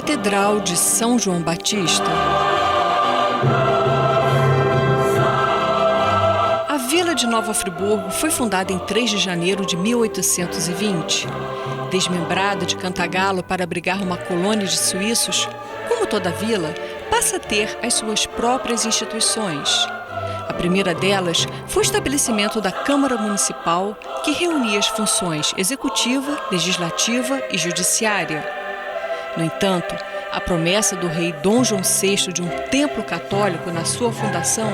Catedral de São João Batista. A Vila de Nova Friburgo foi fundada em 3 de janeiro de 1820. Desmembrada de Cantagalo para abrigar uma colônia de suíços, como toda vila, passa a ter as suas próprias instituições. A primeira delas foi o estabelecimento da Câmara Municipal, que reunia as funções executiva, legislativa e judiciária. No entanto, a promessa do rei Dom João VI de um templo católico na sua fundação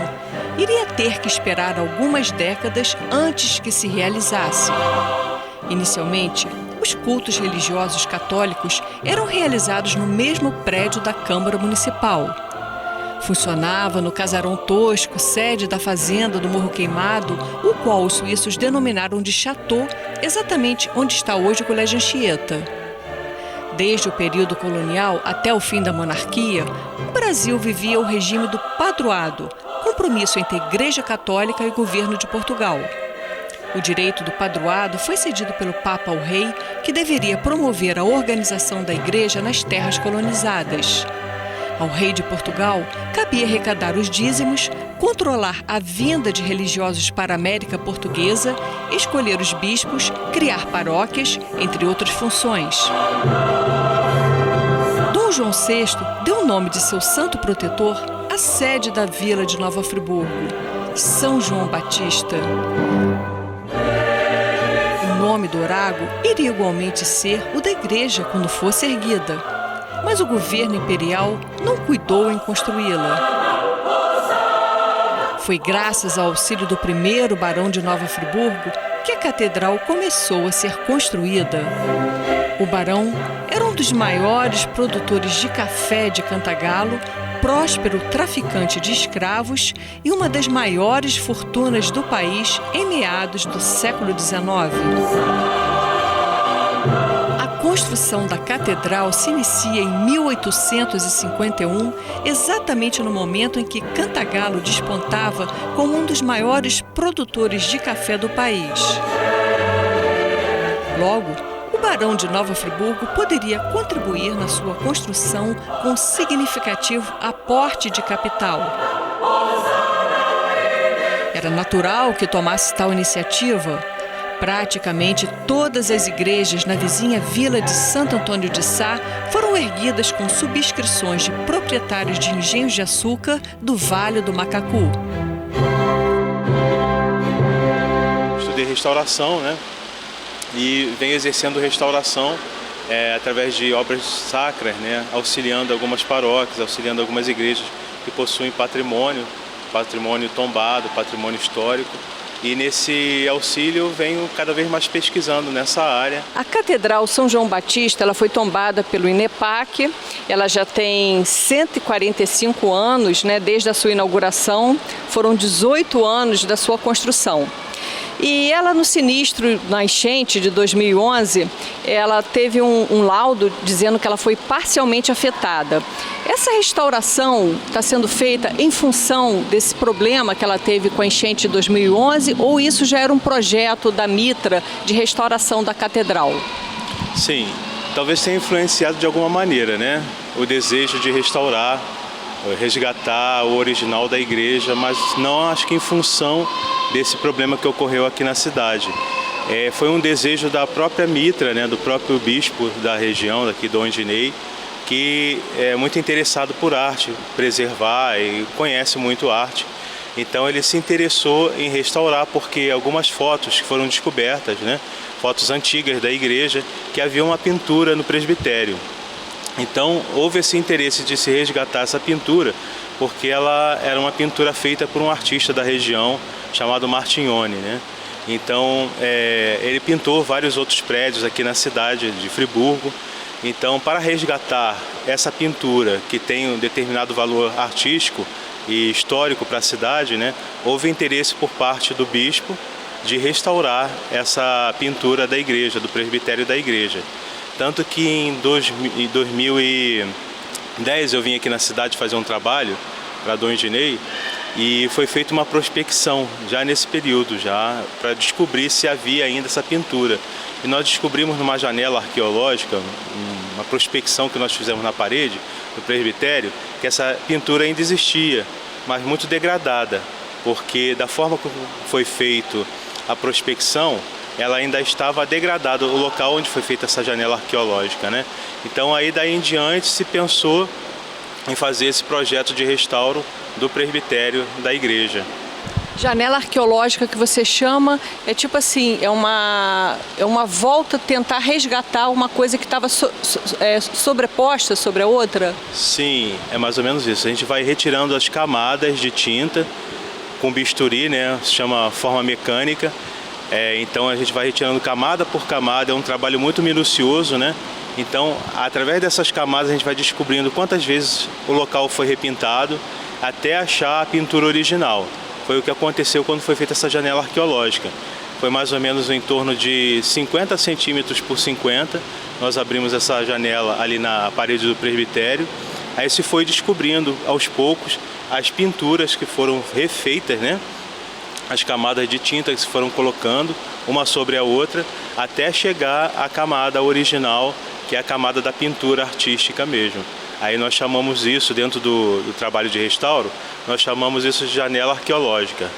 iria ter que esperar algumas décadas antes que se realizasse. Inicialmente, os cultos religiosos católicos eram realizados no mesmo prédio da Câmara Municipal. Funcionava no casarão tosco, sede da fazenda do Morro Queimado, o qual os suíços denominaram de Château, exatamente onde está hoje o Colégio Anchieta. Desde o período colonial até o fim da monarquia, o Brasil vivia o regime do padroado, compromisso entre a Igreja Católica e o governo de Portugal. O direito do padroado foi cedido pelo Papa ao rei, que deveria promover a organização da Igreja nas terras colonizadas. Ao rei de Portugal, cabia arrecadar os dízimos, controlar a vinda de religiosos para a América Portuguesa, escolher os bispos, criar paróquias, entre outras funções. Dom João VI deu o nome de seu santo protetor à sede da Vila de Nova Friburgo, São João Batista. O nome do orago iria igualmente ser o da igreja quando fosse erguida. Mas o governo imperial não cuidou em construí-la. Foi graças ao auxílio do primeiro barão de Nova Friburgo que a catedral começou a ser construída. O barão era um dos maiores produtores de café de Cantagalo, próspero traficante de escravos e uma das maiores fortunas do país em meados do século XIX. A construção da catedral se inicia em 1851, exatamente no momento em que Cantagalo despontava como um dos maiores produtores de café do país. Logo, o barão de Nova Friburgo poderia contribuir na sua construção com significativo aporte de capital. Era natural que tomasse tal iniciativa. Praticamente todas as igrejas na vizinha vila de Santo Antônio de Sá foram erguidas com subscrições de proprietários de engenhos de açúcar do Vale do Macacu. Estudei restauração, e venho exercendo restauração através de obras sacras, auxiliando algumas paróquias, auxiliando algumas igrejas que possuem patrimônio tombado, patrimônio histórico. E nesse auxílio venho cada vez mais pesquisando nessa área. A Catedral São João Batista ela foi tombada pelo INEPAC, ela já tem 145 anos, desde a sua inauguração, foram 18 anos da sua construção. E ela no sinistro, na enchente de 2011, ela teve um laudo dizendo que ela foi parcialmente afetada. Essa restauração está sendo feita em função desse problema que ela teve com a enchente de 2011 ou isso já era um projeto da Mitra de restauração da catedral? Sim, talvez tenha influenciado de alguma maneira, o desejo de restaurar, resgatar o original da igreja, mas não acho que em função desse problema que ocorreu aqui na cidade. Foi um desejo da própria Mitra, do próprio bispo da região, daqui Dom Ednei, que é muito interessado por arte, preservar e conhece muito arte. Então ele se interessou em restaurar porque algumas fotos que foram descobertas, fotos antigas da igreja, que havia uma pintura no presbitério. Então houve esse interesse de se resgatar essa pintura porque ela era uma pintura feita por um artista da região chamado Martignoni, Então ele pintou vários outros prédios aqui na cidade de Friburgo. Então, para resgatar essa pintura que tem um determinado valor artístico e histórico para a cidade, houve interesse por parte do bispo de restaurar essa pintura da igreja, do presbitério da igreja. Tanto que em 2010 eu vim aqui na cidade fazer um trabalho para Dom Ednei e foi feita uma prospecção já nesse período, para descobrir se havia ainda essa pintura. E nós descobrimos numa janela arqueológica, uma prospecção que nós fizemos na parede do presbitério, que essa pintura ainda existia, mas muito degradada, porque da forma como foi feito a prospecção, ela ainda estava degradada, o local onde foi feita essa janela arqueológica, né? Então aí daí em diante se pensou em fazer esse projeto de restauro do presbitério da igreja. Janela arqueológica que você chama é tipo assim, é uma volta tentar resgatar uma coisa que estava sobreposta sobre a outra? Sim, é mais ou menos isso. A gente vai retirando as camadas de tinta com bisturi, né? Se chama forma mecânica. Então a gente vai retirando camada por camada, é um trabalho muito minucioso, né? Então, através dessas camadas a gente vai descobrindo quantas vezes o local foi repintado até achar a pintura original. Foi o que aconteceu quando foi feita essa janela arqueológica. Foi mais ou menos em torno de 50 centímetros por 50. Nós abrimos essa janela ali na parede do presbitério. Aí se foi descobrindo aos poucos as pinturas que foram refeitas, né? As camadas de tinta que se foram colocando uma sobre a outra até chegar à camada original, que é a camada da pintura artística mesmo. Aí nós chamamos isso, dentro do trabalho de restauro, nós chamamos isso de janela arqueológica.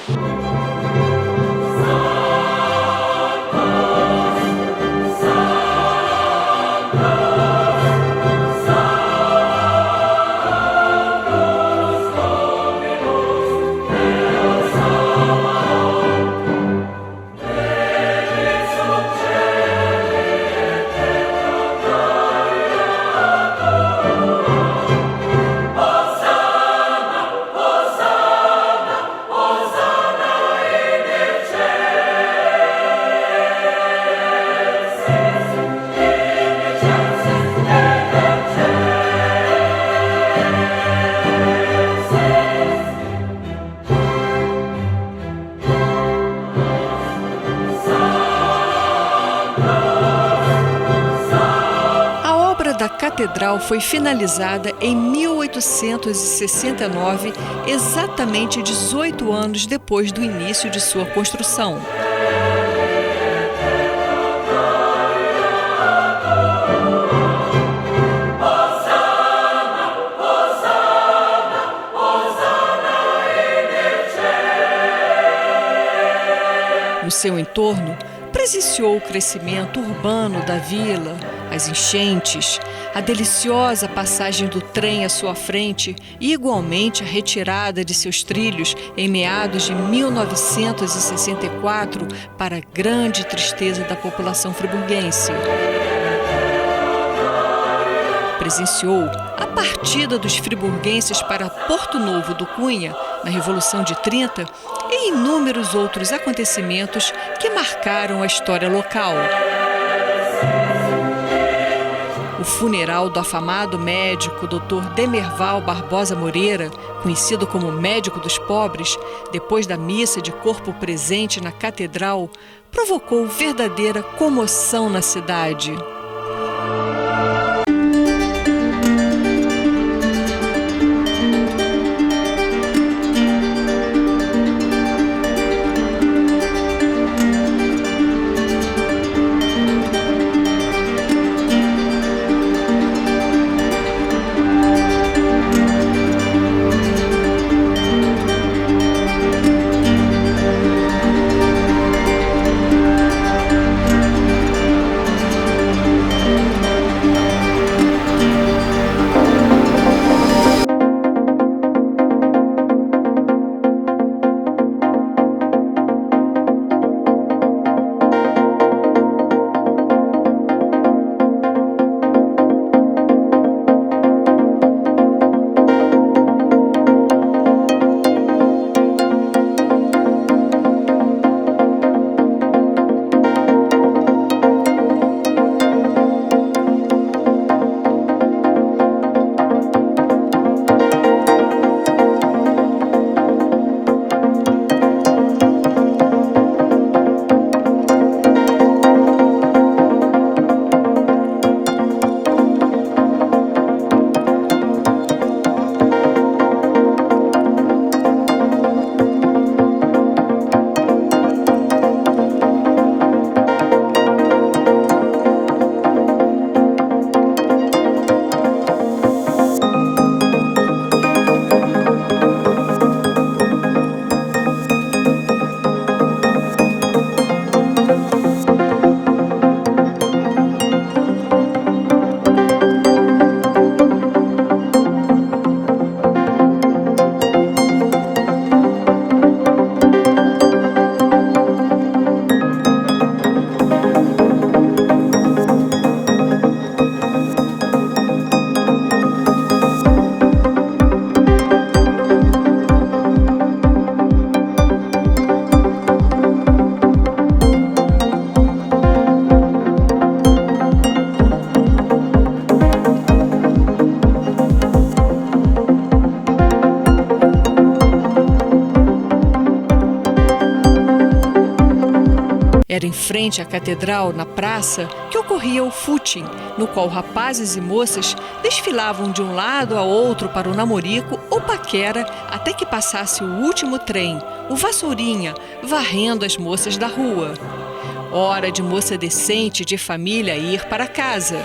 A catedral foi finalizada em 1869, exatamente 18 anos depois do início de sua construção. No seu entorno, presenciou o crescimento urbano da vila, as enchentes, a deliciosa passagem do trem à sua frente e, igualmente, a retirada de seus trilhos em meados de 1964 para a grande tristeza da população friburguense. Presenciou a partida dos friburguenses para Porto Novo do Cunha, na Revolução de 30, e inúmeros outros acontecimentos que marcaram a história local. O funeral do afamado médico Dr. Demerval Barbosa Moreira, conhecido como médico dos pobres, depois da missa de corpo presente na catedral, provocou verdadeira comoção na cidade. Era em frente à catedral, na praça, que ocorria o footing, no qual rapazes e moças desfilavam de um lado a outro para o namorico ou paquera até que passasse o último trem, o Vassourinha, varrendo as moças da rua. Hora de moça decente de família ir para casa.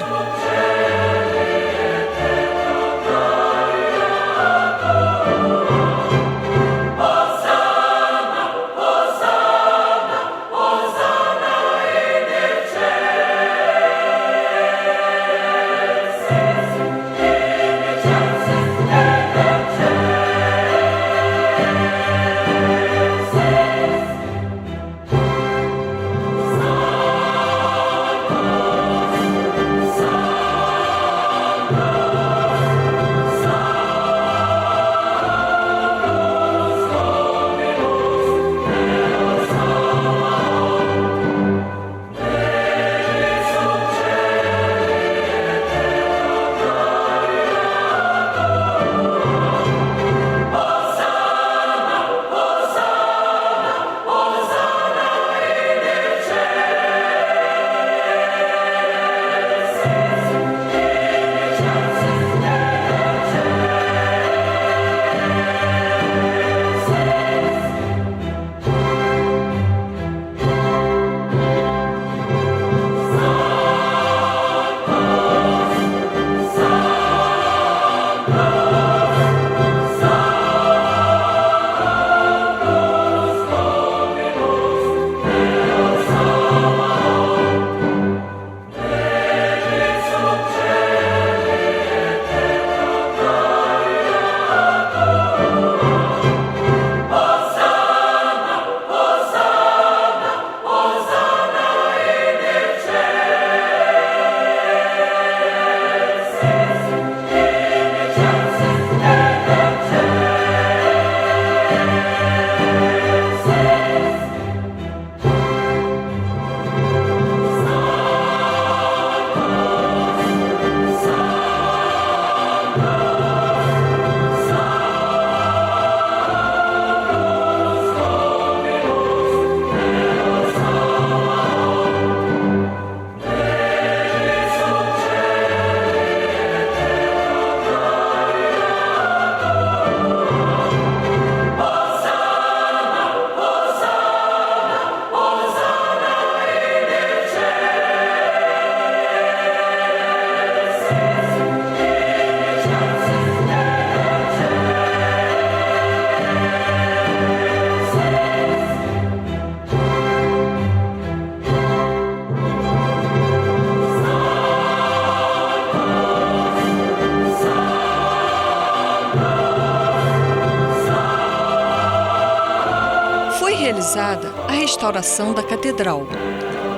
Realizada a restauração da catedral.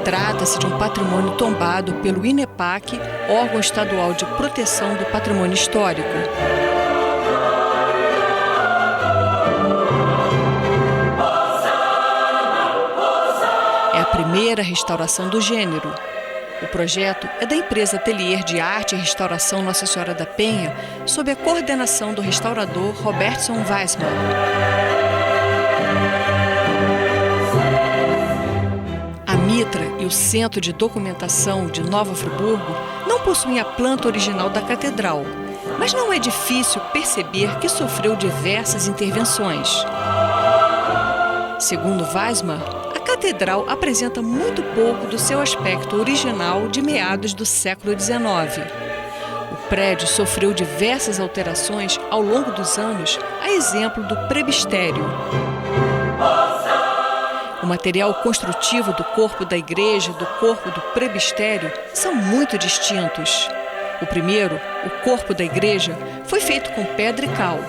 Trata-se de um patrimônio tombado pelo INEPAC, órgão estadual de proteção do patrimônio histórico. É a primeira restauração do gênero. O projeto é da empresa Atelier de Arte e Restauração Nossa Senhora da Penha, sob a coordenação do restaurador Robertson Weismar. A Mitra e o Centro de Documentação de Nova Friburgo não possuem a planta original da catedral, mas não é difícil perceber que sofreu diversas intervenções. Segundo Weismar, a catedral apresenta muito pouco do seu aspecto original de meados do século XIX. O prédio sofreu diversas alterações ao longo dos anos, a exemplo do prebistério. O material construtivo do corpo da igreja e do corpo do prebistério são muito distintos. O primeiro, o corpo da igreja, foi feito com pedra e cal.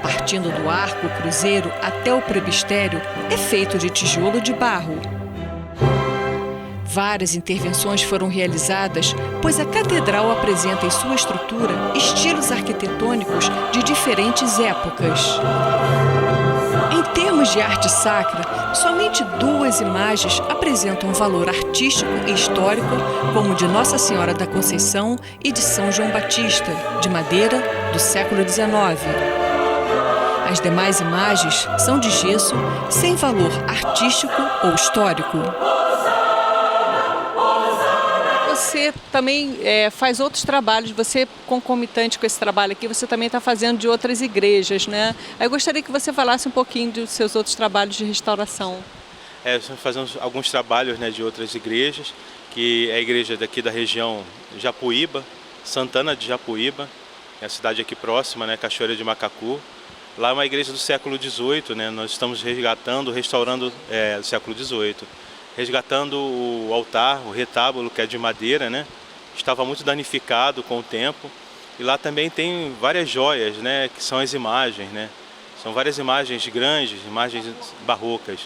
Partindo do arco cruzeiro até o prebistério, é feito de tijolo de barro. Várias intervenções foram realizadas, pois a catedral apresenta em sua estrutura estilos arquitetônicos de diferentes épocas. Em termos de arte sacra, somente 2 imagens apresentam valor artístico e histórico, como de Nossa Senhora da Conceição e de São João Batista, de madeira, do século XIX. As demais imagens são de gesso, sem valor artístico ou histórico. você também faz outros trabalhos, você concomitante com esse trabalho aqui, você também está fazendo de outras igrejas, né? Aí eu gostaria que você falasse um pouquinho dos seus outros trabalhos de restauração. Estamos fazendo alguns trabalhos, né, de outras igrejas, que é a igreja daqui da região Japuíba, Santana de Japuíba, é a cidade aqui próxima, né, Cachoeira de Macacu. Lá é uma igreja do século XVIII, né, nós estamos resgatando, restaurando do século XVIII. Resgatando o altar, o retábulo, que é de madeira, né, estava muito danificado com o tempo. E lá também tem várias joias, né, que são as imagens, né. São várias imagens grandes, imagens barrocas.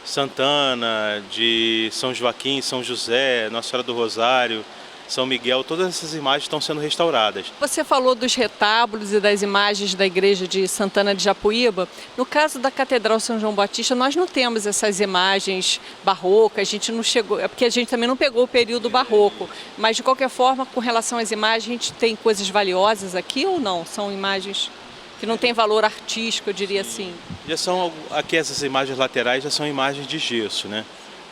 Santana, de São Joaquim, São José, Nossa Senhora do Rosário, São Miguel, todas essas imagens estão sendo restauradas. Você falou dos retábulos e das imagens da igreja de Santana de Japuíba. No caso da Catedral São João Batista, nós não temos essas imagens barrocas, a gente não chegou, é porque a gente também não pegou o período barroco, mas de qualquer forma, com relação às imagens, a gente tem coisas valiosas aqui ou não? São imagens que não têm valor artístico, eu diria assim. Já são, aqui essas imagens laterais já são imagens de gesso, né?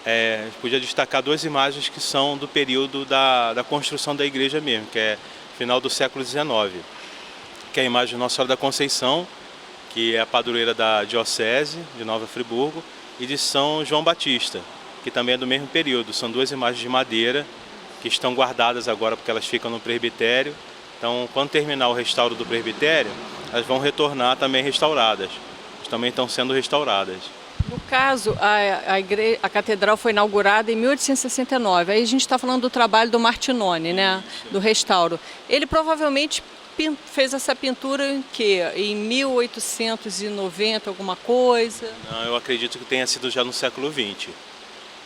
A gente podia destacar duas imagens que são do período da construção da igreja mesmo, que é final do século XIX, que é a imagem de Nossa Senhora da Conceição, que é a padroeira da Diocese de Nova Friburgo, e de São João Batista, que também é do mesmo período. São duas imagens de madeira que estão guardadas agora porque elas ficam no presbitério. Então, quando terminar o restauro do presbitério, elas vão retornar também restauradas. Elas também estão sendo restauradas. No caso, a catedral foi inaugurada em 1869. Aí a gente está falando do trabalho do Martinoni, né? Do restauro. Ele provavelmente fez essa pintura em quê? Em 1890, alguma coisa? Não, eu acredito que tenha sido já no século XX.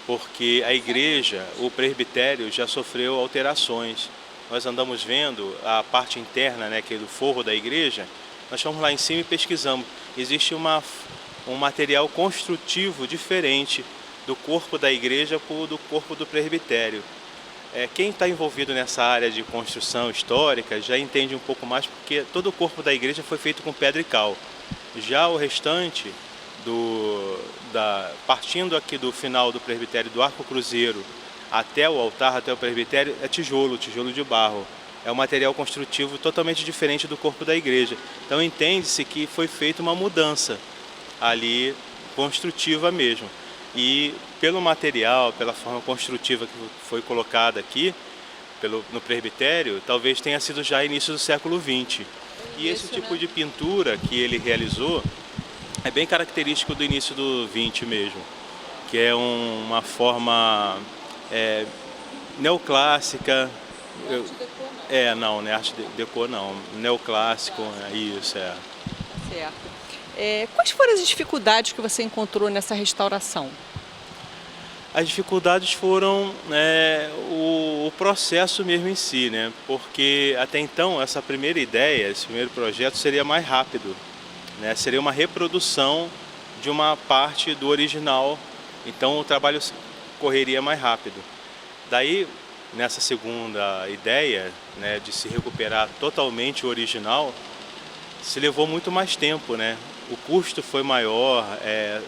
Porque a igreja, o presbitério, já sofreu alterações. Nós andamos vendo a parte interna, né, que é do forro da igreja. Nós fomos lá em cima e pesquisamos. Existe um material construtivo diferente do corpo da igreja do corpo do presbitério. Quem está envolvido nessa área de construção histórica já entende um pouco mais, porque todo o corpo da igreja foi feito com pedra e cal. Já o restante, partindo aqui do final do presbitério, do arco cruzeiro, até o altar, até o presbitério, é tijolo de barro. É um material construtivo totalmente diferente do corpo da igreja. Então entende-se que foi feita uma mudança ali, construtiva mesmo. E pelo material, pela forma construtiva que foi colocada aqui, no presbitério, talvez tenha sido já início do século XX. E esse tipo de pintura que ele realizou é bem característico do início do XX mesmo, que é uma forma neoclássica. Não é arte deco não, neoclássico, isso é. Certo. Quais foram as dificuldades que você encontrou nessa restauração? As dificuldades foram o processo mesmo em si, né? Porque até então essa primeira ideia, esse primeiro projeto seria mais rápido, né? Seria uma reprodução de uma parte do original, então o trabalho correria mais rápido. Daí, nessa segunda ideia, né, de se recuperar totalmente o original, se levou muito mais tempo, né? O custo foi maior,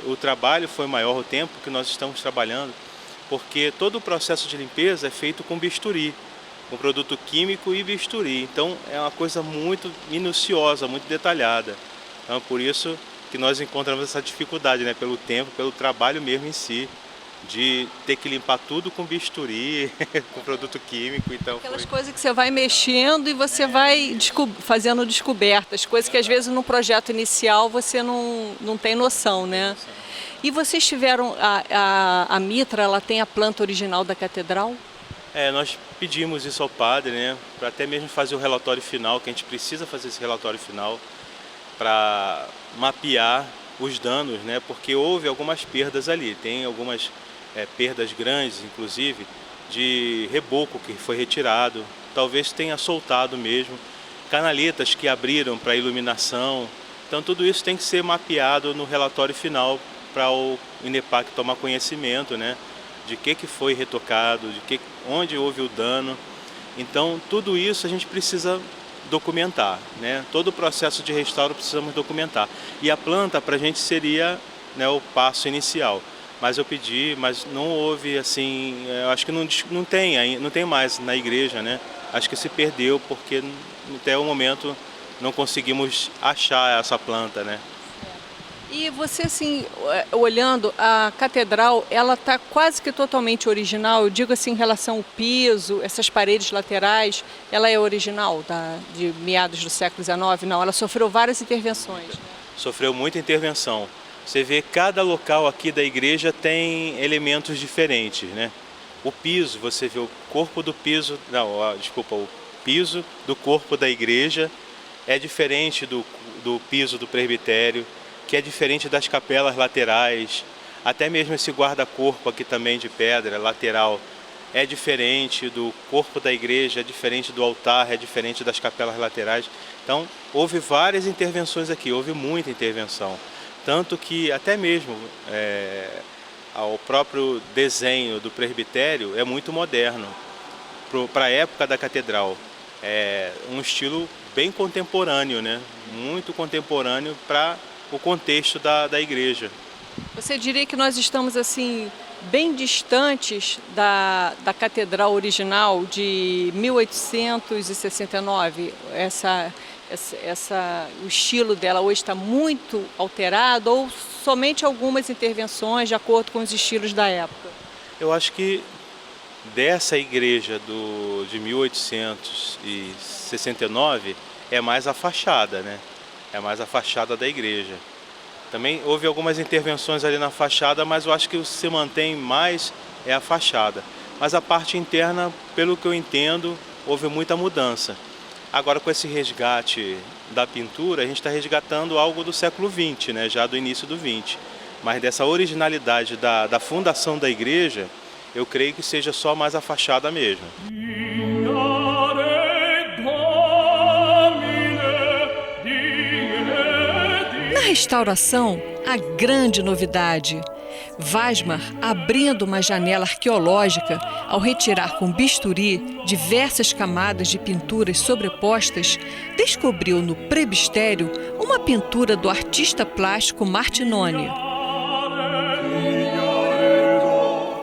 o trabalho foi maior, o tempo que nós estamos trabalhando, porque todo o processo de limpeza é feito com bisturi, com produto químico e bisturi. Então é uma coisa muito minuciosa, muito detalhada. Então é por isso que nós encontramos essa dificuldade, né? Pelo tempo, pelo trabalho mesmo em si, de ter que limpar tudo com bisturi, com produto químico. Então aquelas coisas que você vai mexendo e você vai fazendo descobertas, coisas que às vezes no projeto inicial você não tem noção, né? E vocês tiveram, a mitra, ela tem a planta original da catedral? Nós pedimos isso ao padre, né? Para até mesmo fazer o relatório final, que a gente precisa fazer esse relatório final para mapear os danos, né? Porque houve algumas perdas ali, tem algumas perdas grandes, inclusive, de reboco que foi retirado, talvez tenha soltado mesmo, canaletas que abriram para iluminação. Então tudo isso tem que ser mapeado no relatório final para o INEPAC tomar conhecimento, né, de que foi retocado, onde houve o dano. Então tudo isso a gente precisa documentar, né? Todo o processo de restauro precisamos documentar. E a planta para a gente seria, né, o passo inicial. mas eu pedi, mas não houve assim, eu acho que não tem mais na igreja, né? Acho que se perdeu porque até o momento não conseguimos achar essa planta, né? E você, assim, olhando a catedral, ela está quase que totalmente original. Eu digo assim, em relação ao piso, essas paredes laterais, ela é original, de meados do século XIX? Não, ela sofreu várias intervenções, né? Sofreu muita intervenção. Você vê cada local aqui da igreja tem elementos diferentes, né? O piso, você vê o corpo do piso, o piso do corpo da igreja é diferente do piso do presbitério, que é diferente das capelas laterais, até mesmo esse guarda-corpo aqui também de pedra, lateral, é diferente do corpo da igreja, é diferente do altar, é diferente das capelas laterais. Então, houve várias intervenções aqui, houve muita intervenção. Tanto que até mesmo o próprio desenho do presbitério é muito moderno para a época da catedral. É um estilo bem contemporâneo, né? Muito contemporâneo para o contexto da igreja. Você diria que nós estamos assim bem distantes da catedral original de 1869? O estilo dela hoje está muito alterado ou somente algumas intervenções de acordo com os estilos da época? Eu acho que dessa igreja de 1869 é mais a fachada, né? É mais a fachada da igreja. Também houve algumas intervenções ali na fachada, mas eu acho que o que se mantém mais é a fachada. Mas a parte interna, pelo que eu entendo, houve muita mudança. Agora, com esse resgate da pintura, a gente está resgatando algo do século XX, né? Já do início do XX. Mas dessa originalidade da fundação da igreja, eu creio que seja só mais a fachada mesmo. Na restauração, a grande novidade. Weismar, abrindo uma janela arqueológica, ao retirar com bisturi diversas camadas de pinturas sobrepostas, descobriu no presbitério uma pintura do artista plástico Martinoni.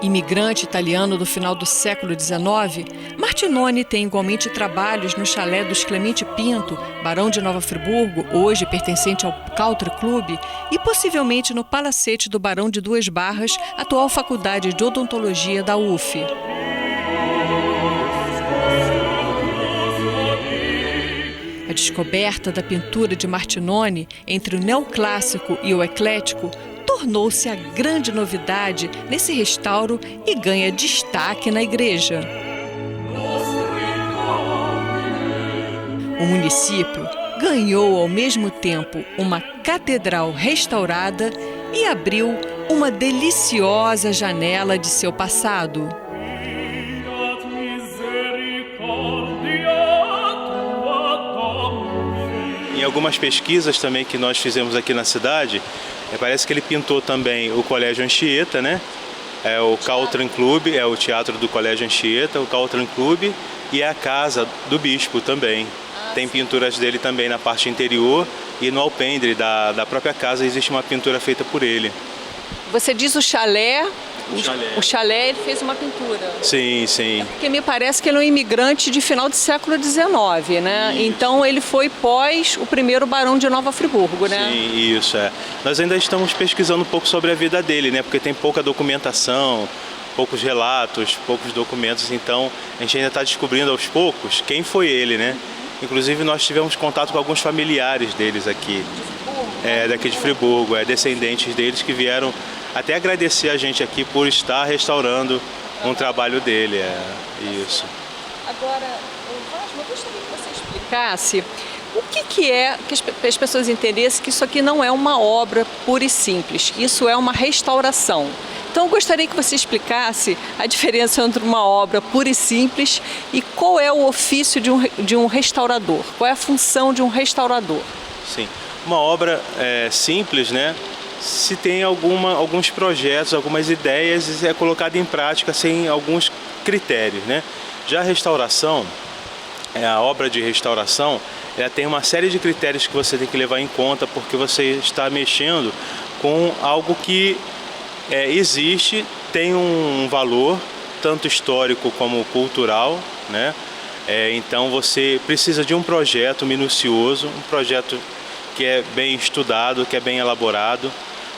Imigrante italiano do final do século XIX, Martinoni tem igualmente trabalhos no chalé dos Clemente Pinto, barão de Nova Friburgo, hoje pertencente ao Country Club, e possivelmente no palacete do barão de Duas Barras, atual faculdade de odontologia da UF. A descoberta da pintura de Martinoni entre o neoclássico e o eclético tornou-se a grande novidade nesse restauro e ganha destaque na igreja. O município ganhou ao mesmo tempo uma catedral restaurada e abriu uma deliciosa janela de seu passado. Em algumas pesquisas também que nós fizemos aqui na cidade, parece que ele pintou também o Colégio Anchieta, né? O Country Club, é o teatro do Colégio Anchieta, o Country Club e a casa do bispo também. Tem pinturas dele também na parte interior e no alpendre da própria casa existe uma pintura feita por ele. Você diz o chalé? O chalé, ele fez uma pintura. Sim, sim. Porque me parece que ele é um imigrante de final do século XIX, né? Isso. Então ele foi pós o primeiro barão de Nova Friburgo, né? Sim, isso é. Nós ainda estamos pesquisando um pouco sobre a vida dele, né? Porque tem pouca documentação, poucos relatos, poucos documentos, então a gente ainda está descobrindo aos poucos quem foi ele, né? Inclusive nós tivemos contato com alguns familiares deles aqui, daqui de Friburgo, descendentes deles que vieram até agradecer a gente aqui por estar restaurando um trabalho dele, isso. Agora, eu gostaria que você explicasse o que é, que as pessoas entendessem que isso aqui não é uma obra pura e simples, isso é uma restauração. Então eu gostaria que você explicasse a diferença entre uma obra pura e simples e qual é o ofício de um restaurador, qual é a função de um restaurador. Sim, uma obra simples, né? Se tem alguns projetos, algumas ideias, é colocado em prática sem alguns critérios, né? Já a restauração, a obra de restauração, ela tem uma série de critérios que você tem que levar em conta porque você está mexendo com algo que Existe, tem um valor, tanto histórico como cultural, né? Então você precisa de um projeto minucioso, um projeto que é bem estudado, que é bem elaborado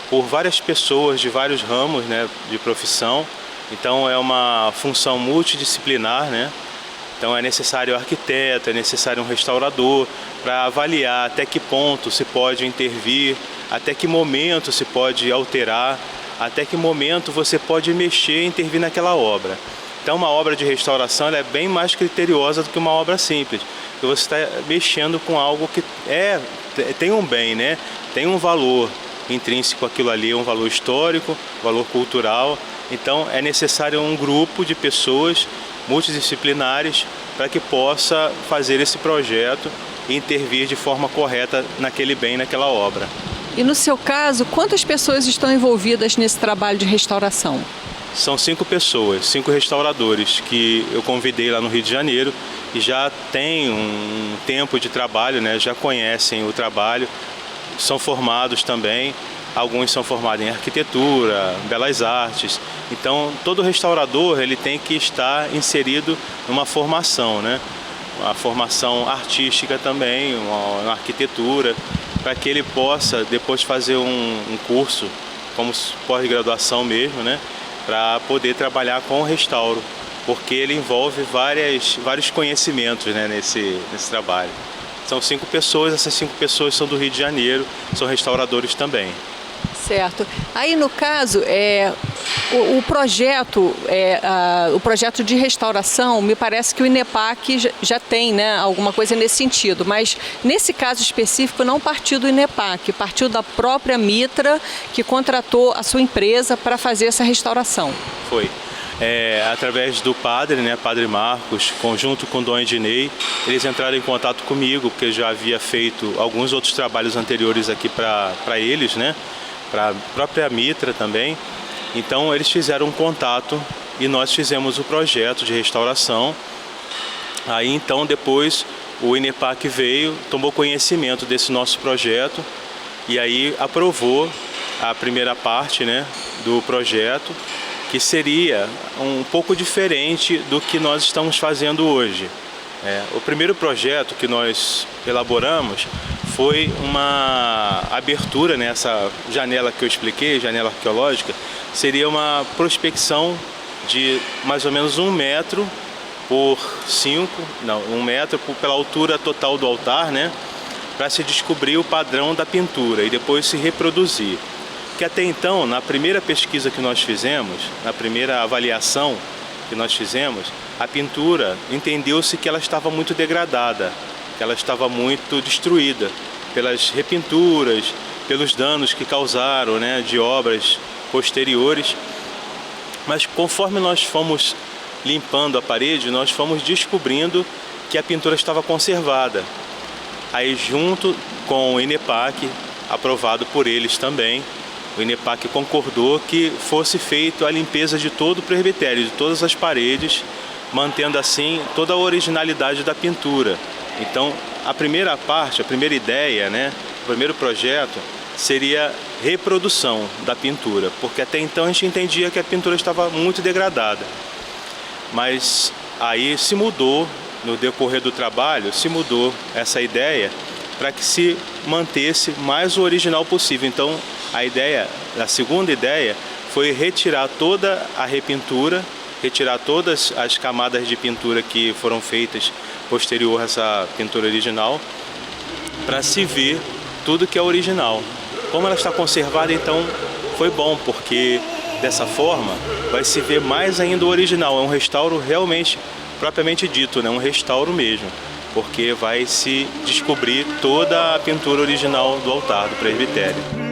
por várias pessoas de vários ramos, né, de profissão. Então é uma função multidisciplinar, né? Então é necessário arquiteto, é necessário um restaurador para avaliar até que ponto se pode intervir, até que momento se pode alterar, até que momento você pode mexer e intervir naquela obra. Então uma obra de restauração ela é bem mais criteriosa do que uma obra simples, porque você está mexendo com algo que tem um bem, né? Tem um valor intrínseco àquilo ali, um valor histórico, valor cultural. Então é necessário um grupo de pessoas multidisciplinares para que possa fazer esse projeto e intervir de forma correta naquele bem, naquela obra. E no seu caso, quantas pessoas estão envolvidas nesse trabalho de restauração? São 5 pessoas, 5 restauradores que eu convidei lá no Rio de Janeiro e já têm um tempo de trabalho, né? Já conhecem o trabalho, são formados também. Alguns são formados em arquitetura, belas artes. Então, todo restaurador ele tem que estar inserido numa formação, né? Uma formação artística também, uma arquitetura, para que ele possa depois fazer um curso, como pós-graduação mesmo, né? Para poder trabalhar com o restauro, porque ele envolve vários conhecimentos, né, nesse trabalho. São 5 pessoas, essas 5 pessoas são do Rio de Janeiro, são restauradores também. Certo. Aí no caso, o projeto de restauração, me parece que o INEPAC já tem, né, alguma coisa nesse sentido, mas nesse caso específico não partiu do INEPAC, partiu da própria Mitra, que contratou a sua empresa para fazer essa restauração. Foi. Através do padre, né, Padre Marcos, conjunto com Dom Ednei, eles entraram em contato comigo, porque eu já havia feito alguns outros trabalhos anteriores aqui para eles, né, para a própria Mitra também. Então eles fizeram um contato e nós fizemos o projeto de restauração. Aí então depois o INEPAC veio, tomou conhecimento desse nosso projeto e aí aprovou a primeira parte, né, do projeto, que seria um pouco diferente do que nós estamos fazendo hoje. O primeiro projeto que nós elaboramos foi uma abertura nessa janela que eu expliquei, janela arqueológica, seria uma prospecção de mais ou menos 1 metro por 1 metro pela altura total do altar, né, para se descobrir o padrão da pintura e depois se reproduzir. Que até então, na primeira pesquisa que nós fizemos, na primeira avaliação que nós fizemos, a pintura entendeu-se que ela estava muito degradada, que ela estava muito destruída pelas repinturas, pelos danos que causaram, né, de obras posteriores. Mas conforme nós fomos limpando a parede, nós fomos descobrindo que a pintura estava conservada. Aí junto com o INEPAC, aprovado por eles também, o INEPAC concordou que fosse feita a limpeza de todo o presbitério, de todas as paredes, mantendo assim toda a originalidade da pintura. Então, a primeira parte, a primeira ideia, né, o primeiro projeto seria reprodução da pintura, porque até então a gente entendia que a pintura estava muito degradada. Mas aí se mudou, no decorrer do trabalho, se mudou essa ideia para que se mantesse mais o original possível. Então, a segunda ideia foi retirar toda a repintura, retirar todas as camadas de pintura que foram feitas posterior a essa pintura original, para se ver tudo que é original. Como ela está conservada, então foi bom, porque dessa forma vai se ver mais ainda o original. É um restauro realmente, propriamente dito, né? Um restauro mesmo, porque vai se descobrir toda a pintura original do altar, do presbitério.